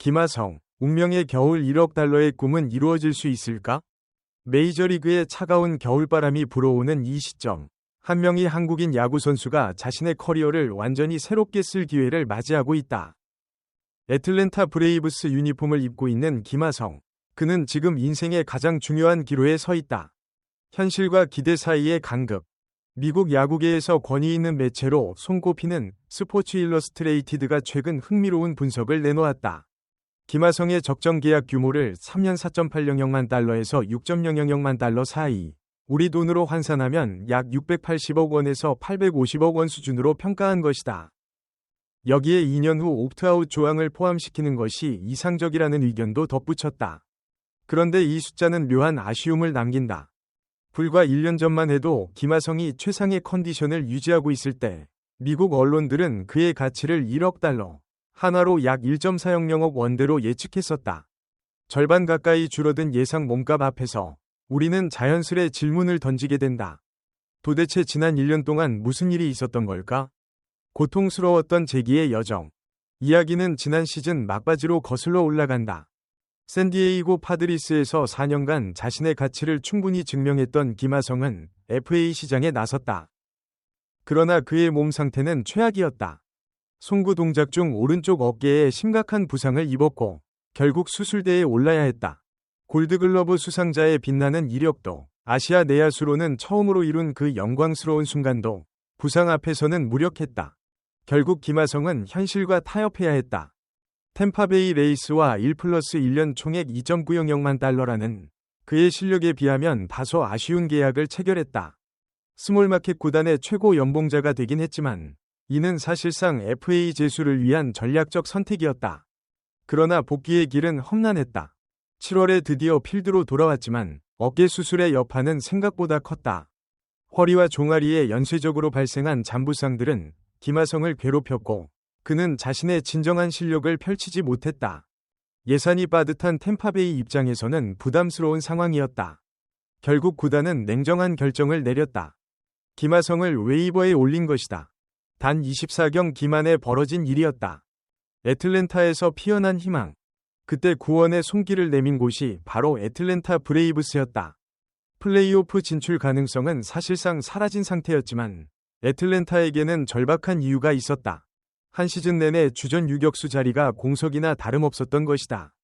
김하성, 운명의 겨울 1억 달러의 꿈은 이루어질 수 있을까? 메이저리그에 차가운 겨울바람이 불어오는 이 시점, 한 명의 한국인 야구 선수가 자신의 커리어를 완전히 새롭게 쓸 기회를 맞이하고 있다. 애틀랜타 브레이브스 유니폼을 입고 있는 김하성. 그는 지금 인생의 가장 중요한 기로에 서 있다. 현실과 기대 사이의 간극. 미국 야구계에서 권위 있는 매체로 손꼽히는 스포츠 일러스트레이티드가 최근 흥미로운 분석을 내놓았다. 김하성의 적정 계약 규모를 3년 4.800만 달러에서 6.000만 달러 사이, 우리 돈으로 환산하면 약 680억 원에서 850억 원 수준으로 평가한 것이다. 여기에 2년 후 옵트아웃 조항을 포함시키는 것이 이상적이라는 의견도 덧붙였다. 그런데 이 숫자는 묘한 아쉬움을 남긴다. 불과 1년 전만 해도 김하성이 최상의 컨디션을 유지하고 있을 때 미국 언론들은 그의 가치를 1억 달러, 한화로 약 1.400억 원대로 예측했었다. 절반 가까이 줄어든 예상 몸값 앞에서 우리는 자연스레 질문을 던지게 된다. 도대체 지난 1년 동안 무슨 일이 있었던 걸까? 고통스러웠던 재기의 여정. 이야기는 지난 시즌 막바지로 거슬러 올라간다. 샌디에이고 파드리스에서 4년간 자신의 가치를 충분히 증명했던 김하성은 FA 시장에 나섰다. 그러나 그의 몸 상태는 최악이었다. 송구 동작 중 오른쪽 어깨에 심각한 부상을 입었고 결국 수술대에 올라야 했다. 골드글러브 수상자의 빛나는 이력도, 아시아 내야수로는 처음으로 이룬 그 영광스러운 순간도 부상 앞에서는 무력했다. 결국 김하성은 현실과 타협해야 했다. 템파베이 레이스와 1+1년 총액 2.900만 달러라는 그의 실력에 비하면 다소 아쉬운 계약을 체결했다. 스몰마켓 구단의 최고 연봉자가 되긴 했지만 이는 사실상 FA 제수를 위한 전략적 선택이었다. 그러나 복귀의 길은 험난했다. 7월에 드디어 필드로 돌아왔지만 어깨 수술의 여파는 생각보다 컸다. 허리와 종아리에 연쇄적으로 발생한 잔부상들은 김하성을 괴롭혔고 그는 자신의 진정한 실력을 펼치지 못했다. 예산이 빠듯한 템파베이 입장에서는 부담스러운 상황이었다. 결국 구단은 냉정한 결정을 내렸다. 김하성을 웨이버에 올린 것이다. 단 24경 기만에 벌어진 일이었다. 애틀랜타에서 피어난 희망. 그때 구원의 손길을 내민 곳이 바로 애틀랜타 브레이브스였다. 플레이오프 진출 가능성은 사실상 사라진 상태였지만 애틀랜타에게는 절박한 이유가 있었다. 한 시즌 내내 주전 유격수 자리가 공석이나 다름없었던 것이다.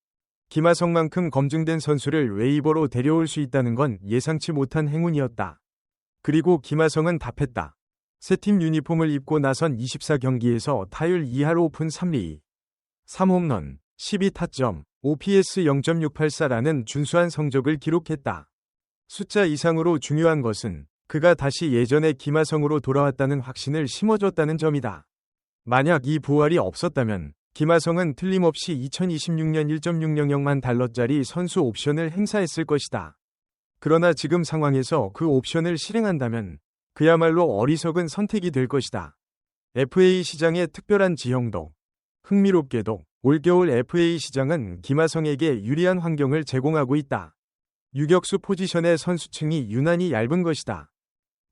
김하성만큼 검증된 선수를 웨이버로 데려올 수 있다는 건 예상치 못한 행운이었다. 그리고 김하성은 답했다. 새 팀 유니폼을 입고 나선 24경기에서 타율 2할 5푼 3리, 3홈런, 12타점, OPS 0.684라는 준수한 성적을 기록했다. 숫자 이상으로 중요한 것은 그가 다시 예전의 김하성으로 돌아왔다는 확신을 심어줬다는 점이다. 만약 이 부활이 없었다면 김하성은 틀림없이 2026년 1.600만 달러짜리 선수 옵션을 행사했을 것이다. 그러나 지금 상황에서 그 옵션을 실행한다면 그야말로 어리석은 선택이 될 것이다. FA 시장의 특별한 지형도. 흥미롭게도 올겨울 FA 시장은 김하성에게 유리한 환경을 제공하고 있다. 유격수 포지션의 선수층이 유난히 얇은 것이다.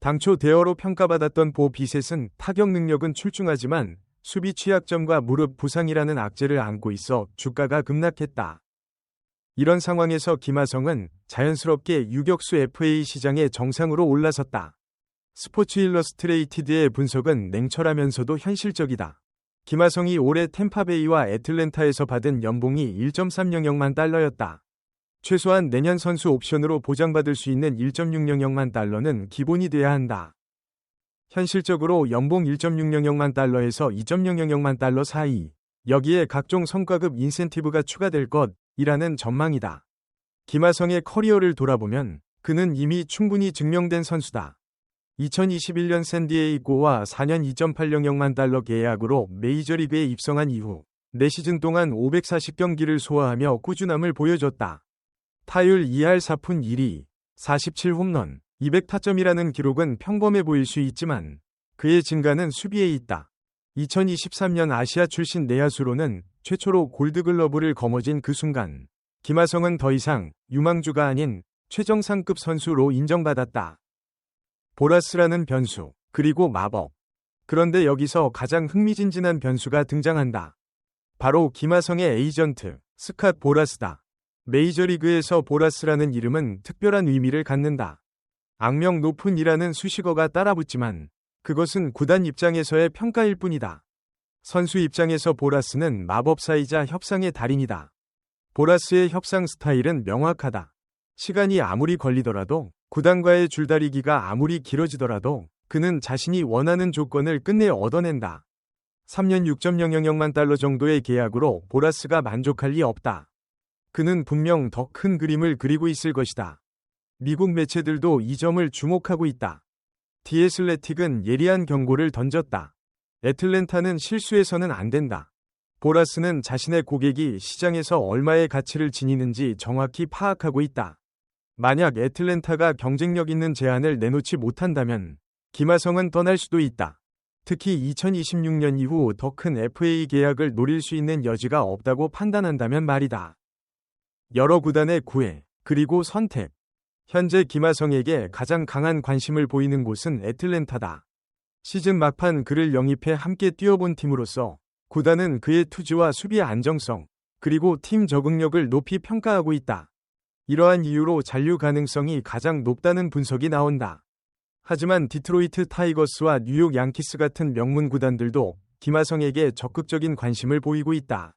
당초 대어로 평가받았던 보 비셋은 타격 능력은 출중하지만 수비 취약점과 무릎 부상이라는 악재를 안고 있어 주가가 급락했다. 이런 상황에서 김하성은 자연스럽게 유격수 FA 시장의 정상으로 올라섰다. 스포츠 일러스트레이티드의 분석은 냉철하면서도 현실적이다. 김하성이 올해 템파베이와 애틀랜타에서 받은 연봉이 1.300만 달러였다. 최소한 내년 선수 옵션으로 보장받을 수 있는 1.600만 달러는 기본이 돼야 한다. 현실적으로 연봉 1.600만 달러에서 2.000만 달러 사이, 여기에 각종 성과급 인센티브가 추가될 것이라는 전망이다. 김하성의 커리어를 돌아보면 그는 이미 충분히 증명된 선수다. 2021년 샌디에이고와 4년 2.800만 달러 계약으로 메이저리그에 입성한 이후 4시즌 동안 540경기를 소화하며 꾸준함을 보여줬다. 타율 2할 4푼 1리, 47홈런, 200타점이라는 기록은 평범해 보일 수 있지만 그의 진가는 수비에 있다. 2023년 아시아 출신 내야수로는 최초로 골드글러브를 거머쥔 그 순간 김하성은 더 이상 유망주가 아닌 최정상급 선수로 인정받았다. 보너스라는 변수, 그리고 마법. 그런데 여기서 가장 흥미진진한 변수가 등장한다. 바로 김하성의 에이전트, 스캇 보라스다. 메이저리그에서 보라스라는 이름은 특별한 의미를 갖는다. 악명 높은 이라는 수식어가 따라붙지만 그것은 구단 입장에서의 평가일 뿐이다. 선수 입장에서 보라스는 마법사이자 협상의 달인이다. 보라스의 협상 스타일은 명확하다. 시간이 아무리 걸리더라도, 구단과의 줄다리기가 아무리 길어지더라도 그는 자신이 원하는 조건을 끝내 얻어낸다. 3년 6.000만 달러 정도의 계약으로 보라스가 만족할 리 없다. 그는 분명 더 큰 그림을 그리고 있을 것이다. 미국 매체들도 이 점을 주목하고 있다. 디 애슬레틱은 예리한 경고를 던졌다. 애틀랜타는 실수해서는 안 된다. 보라스는 자신의 고객이 시장에서 얼마의 가치를 지니는지 정확히 파악하고 있다. 만약 애틀랜타가 경쟁력 있는 제안을 내놓지 못한다면 김하성은 떠날 수도 있다. 특히 2026년 이후 더 큰 FA 계약을 노릴 수 있는 여지가 없다고 판단한다면 말이다. 여러 구단의 구애, 그리고 선택. 현재 김하성에게 가장 강한 관심을 보이는 곳은 애틀랜타다. 시즌 막판 그를 영입해 함께 뛰어본 팀으로서 구단은 그의 투지와 수비 안정성, 그리고 팀 적응력을 높이 평가하고 있다. 이러한 이유로 잔류 가능성이 가장 높다는 분석이 나온다. 하지만 디트로이트 타이거스와 뉴욕 양키스 같은 명문 구단들도 김하성에게 적극적인 관심을 보이고 있다.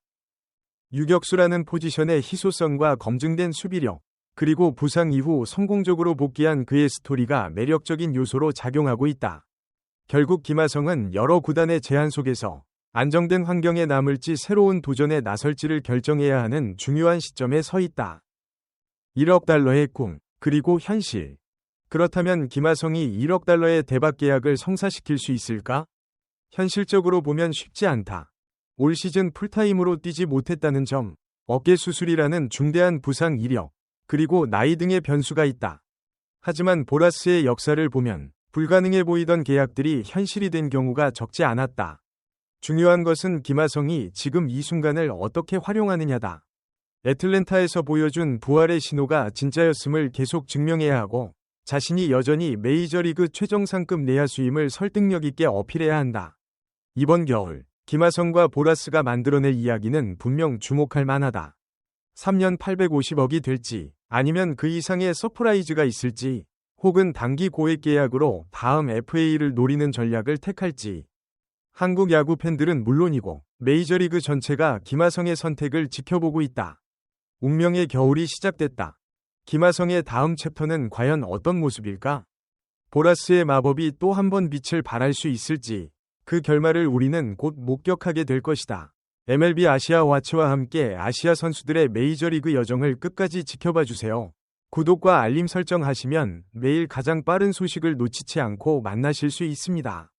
유격수라는 포지션의 희소성과 검증된 수비력, 그리고 부상 이후 성공적으로 복귀한 그의 스토리가 매력적인 요소로 작용하고 있다. 결국 김하성은 여러 구단의 제한 속에서 안정된 환경에 남을지 새로운 도전에 나설지를 결정해야 하는 중요한 시점에 서 있다. 1억 달러의 꿈, 그리고 현실. 그렇다면 김하성이 1억 달러의 대박 계약을 성사시킬 수 있을까? 현실적으로 보면 쉽지 않다. 올 시즌 풀타임으로 뛰지 못했다는 점, 어깨 수술이라는 중대한 부상 이력, 그리고 나이 등의 변수가 있다. 하지만 보라스의 역사를 보면 불가능해 보이던 계약들이 현실이 된 경우가 적지 않았다. 중요한 것은 김하성이 지금 이 순간을 어떻게 활용하느냐다. 애틀랜타에서 보여준 부활의 신호가 진짜였음을 계속 증명해야 하고, 자신이 여전히 메이저리그 최정상급 내야수임을 설득력 있게 어필해야 한다. 이번 겨울, 김하성과 보라스가 만들어낼 이야기는 분명 주목할 만하다. 3년 850억이 될지, 아니면 그 이상의 서프라이즈가 있을지, 혹은 단기 고액 계약으로 다음 FA를 노리는 전략을 택할지. 한국 야구 팬들은 물론이고 메이저리그 전체가 김하성의 선택을 지켜보고 있다. 운명의 겨울이 시작됐다. 김하성의 다음 챕터는 과연 어떤 모습일까? 보라스의 마법이 또 한 번 빛을 발할 수 있을지, 그 결말을 우리는 곧 목격하게 될 것이다. MLB 아시아 와치와 함께 아시아 선수들의 메이저리그 여정을 끝까지 지켜봐 주세요. 구독과 알림 설정하시면 매일 가장 빠른 소식을 놓치지 않고 만나실 수 있습니다.